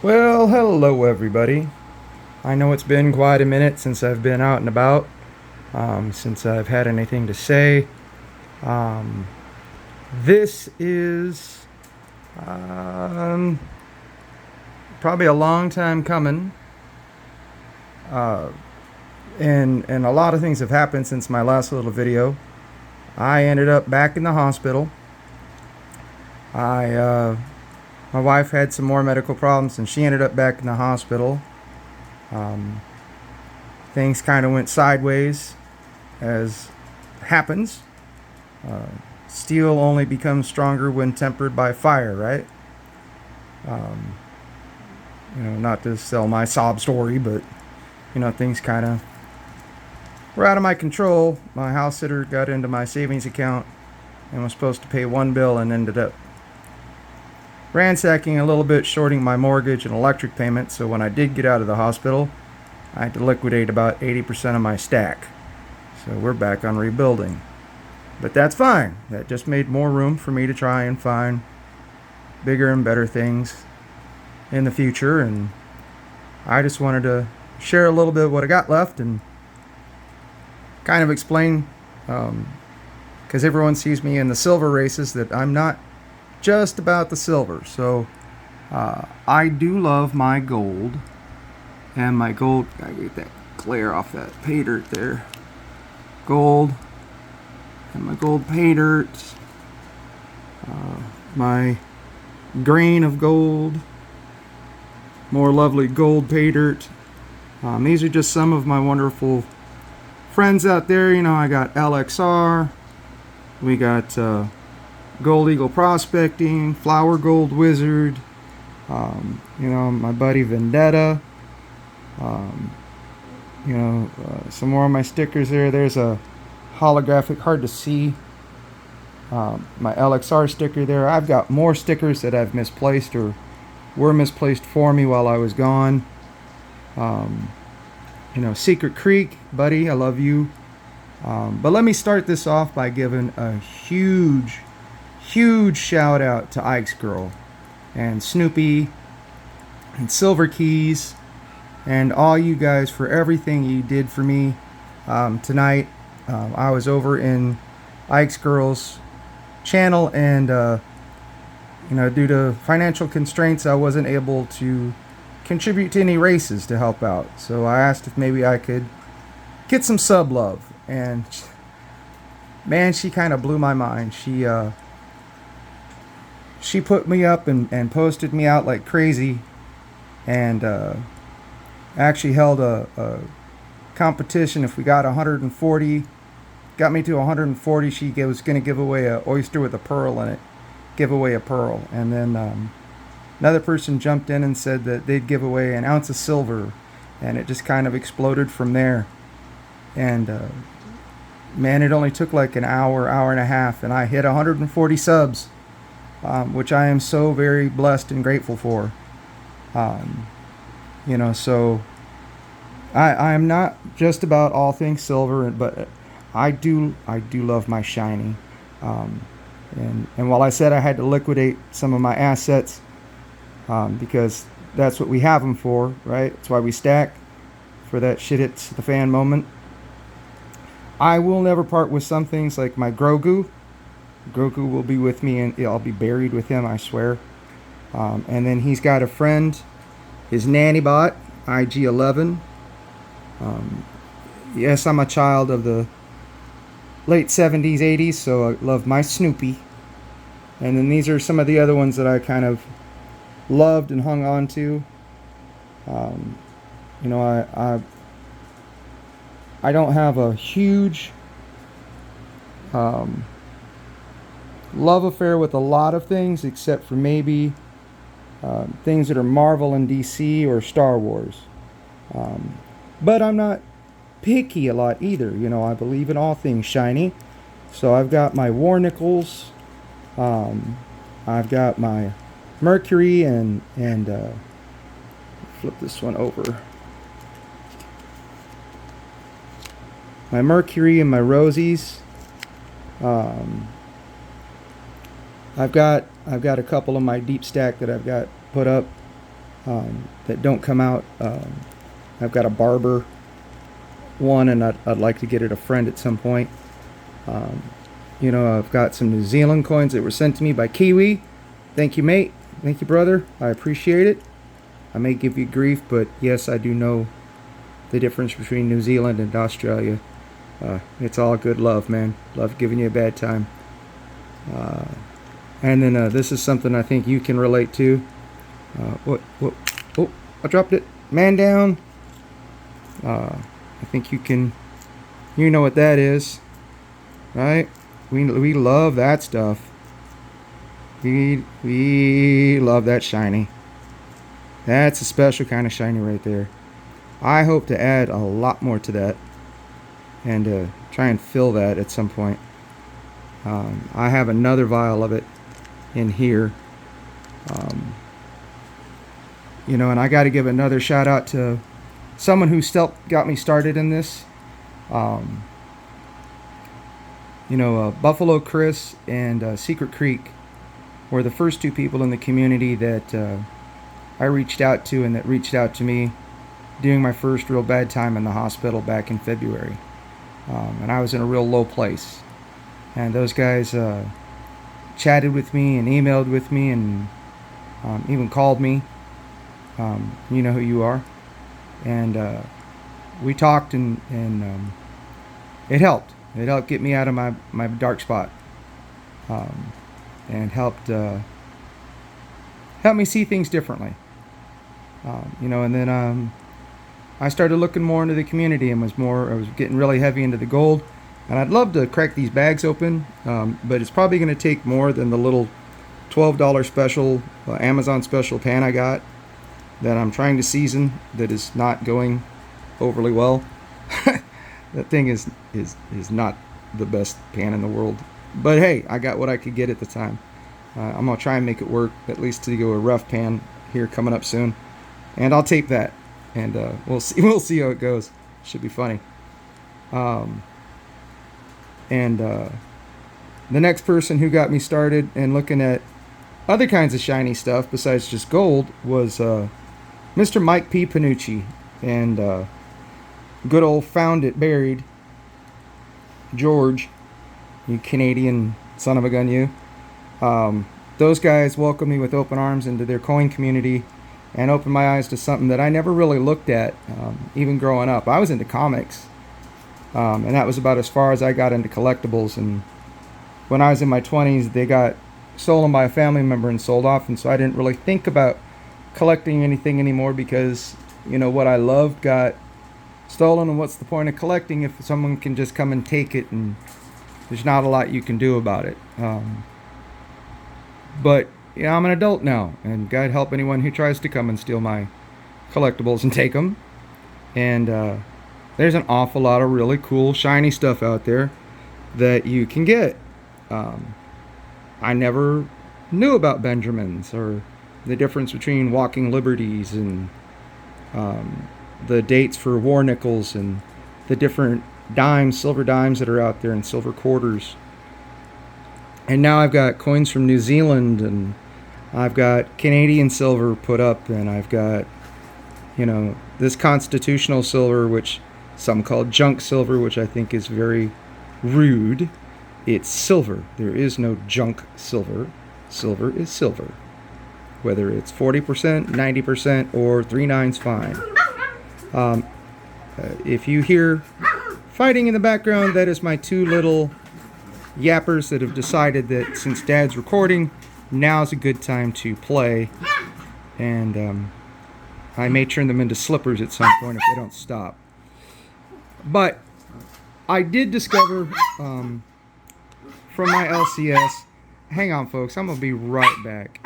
Well, hello everybody. I know it's been quite a minute since I've been out and about, since I've had anything to say. Um, this is um, probably a long time coming, uh, and a lot of things have happened since my last little video. I ended up back in the hospital. My wife had some more medical problems, and she ended up back in the hospital. Um, Things kind of went sideways, as happens. Uh, Steel only becomes stronger when tempered by fire, right? Um, not to sell my sob story, but things kind of were out of my control. My house sitter got into my savings account and was supposed to pay one bill and ended up ransacking a little bit, shorting my mortgage and electric payments. So when I did get out of the hospital, I had to liquidate about 80% of my stack. So we're back on rebuilding. But that's fine. That just made more room for me to try and find bigger and better things in the future. And I just wanted to share a little bit of what I got left and kind of explain, because everyone sees me in the silver races, that I'm not just about the silver. So I do love my gold. And my gold, gotta get that glare off that pay dirt there. Gold. And my gold pay dirt. My grain of gold. More lovely gold pay dirt. These are just some of my wonderful friends out there. I got LXR. We got Gold Eagle Prospecting. Flower Gold Wizard. My buddy Vendetta. Some more of my stickers there. There's a holographic, hard to see, my LXR sticker there. I've got more stickers that I've misplaced or were misplaced for me while I was gone. Secret Creek, buddy, I love you. But let me start this off by giving a huge shout out to Ike's Girl and Snoopy and Silver Keys and all you guys for everything you did for me tonight. I was over in Ike's Girl's channel, and due to financial constraints, I wasn't able to contribute to any races to help out. So I asked if maybe I could get some sub love, and man, she kind of blew my mind. She put me up and posted me out like crazy, and actually held a competition. If we got 140, got me to 140, she was going to give away a oyster with a pearl in it, give away a pearl. And then another person jumped in and said that they'd give away an ounce of silver, and it just kind of exploded from there. And man, it only took like an hour and a half, and I hit 140 subs, which I am so very blessed and grateful for. So I am not just about all things silver, but I do love my shiny. And while I said I had to liquidate some of my assets, because that's what we have them for, right? That's why we stack, for that shit hits the fan moment. I will never part with some things like my Grogu. Grogu will be with me, and I'll be buried with him, I swear. And then he's got a friend, his nanny bot, IG-11. Yes, I'm a child of the late 70s, 80s, so I love my Snoopy. And then these are some of the other ones that I kind of loved and hung on to. I don't have a huge love affair with a lot of things, except for maybe things that are Marvel and DC or Star Wars. But I'm not picky a lot either. I believe in all things shiny. So I've got my War Nickels. I've got my Mercury and flip this one over. My Mercury and my Rosies. I've got a couple of my deep stack that I've got put up. that don't come out. I've got a Barber one, and I'd like to get it a friend at some point. You know, I've got some New Zealand coins that were sent to me by Kiwi. Thank you, mate. Thank you, brother. I appreciate it. I may give you grief, but yes, I do know the difference between New Zealand and Australia. It's all good love, man. Love giving you a bad time. And then this is something I think you can relate to. What? Oh, I dropped it. Man down. I think you can. You know what that is, right? We love that stuff. We love that shiny. That's a special kind of shiny right there. I hope to add a lot more to that, and try and fill that at some point. I have another vial of it in here. You know, and I got to give another shout out to someone who still got me started in this. You know, Buffalo Chris and Secret Creek were the first two people in the community that I reached out to, and that reached out to me during my first real bad time in the hospital back in February. And I was in a real low place. And those guys chatted with me and emailed with me and even called me. You know who you are. And we talked, and it helped. It helped get me out of my dark spot. And helped me see things differently. You know, and then I started looking more into the community, and I was getting really heavy into the gold. And I'd love to crack these bags open, but it's probably going to take more than the little $12 special, Amazon special pan I got that I'm trying to season that is not going overly well. That thing is not the best pan in the world. But hey, I got what I could get at the time. I'm going to try and make it work, at least to go a rough pan here coming up soon. And I'll tape that, and we'll see how it goes. Should be funny. And the next person who got me started and looking at other kinds of shiny stuff besides just gold was Mr. Mike P. Panucci, and good old Found It Buried George, you Canadian son of a gun, you. Those guys welcomed me with open arms into their coin community and opened my eyes to something that I never really looked at, even growing up. I was into comics, and that was about as far as I got into collectibles. And when I was in my 20s, they got stolen by a family member and sold off, and so I didn't really think about collecting anything anymore because, you know, what I loved got stolen, and what's the point of collecting if someone can just come and take it, and there's not a lot you can do about it. But yeah, I'm an adult now, and God help anyone who tries to come and steal my collectibles and take them. And there's an awful lot of really cool shiny stuff out there that you can get. I never knew about Benjamins, or the difference between Walking Liberties, and the dates for war nickels, and the different dimes, silver dimes that are out there, and silver quarters. And now I've got coins from New Zealand, and I've got Canadian silver put up, and I've got, you know, this constitutional silver, which some call junk silver, which I think is very rude. It's silver. There is no junk silver. Silver is silver. Whether it's 40%, 90%, or 3/9's fine. If you hear fighting in the background, that is my two little yappers that have decided that since Dad's recording, now's a good time to play. And I may turn them into slippers at some point if they don't stop. But I did discover from my LCS. Hang on, folks. I'm going to be right back.